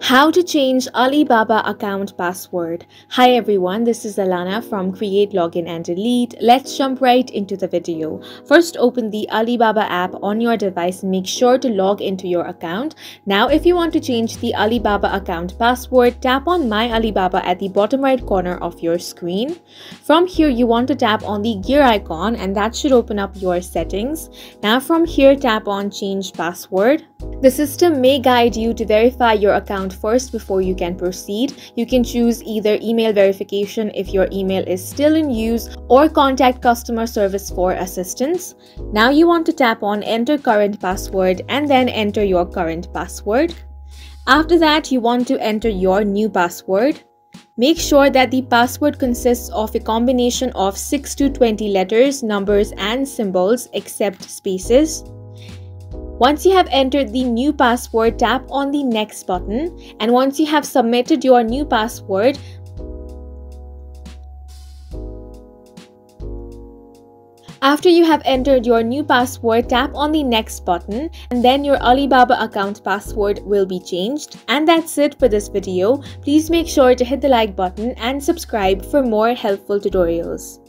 How to change Alibaba account password. Hi everyone, this is Alana from Create, Login and Delete. Let's jump right into the video. First, open the Alibaba app on your device and make sure to log into your account. Now, if you want to change the Alibaba account password, tap on My Alibaba at the bottom right corner of your screen. From here, you want to tap on the gear icon and that should open up your settings. Now from here, tap on Change Password. The system may guide you to verify your account first before you can proceed. You can choose either email verification if your email is still in use or contact customer service for assistance. Now you want to tap on Enter Current Password and then enter your current password. After that, you want to enter your new password. Make sure that the password consists of a combination of 6 to 20 letters, numbers and symbols except spaces. Once you have entered the new password, tap on the Next button, and once you have submitted your new password, after you have entered your new password, tap on the Next button and then your Alibaba account password will be changed. And that's it for this video. Please make sure to hit the like button and subscribe for more helpful tutorials.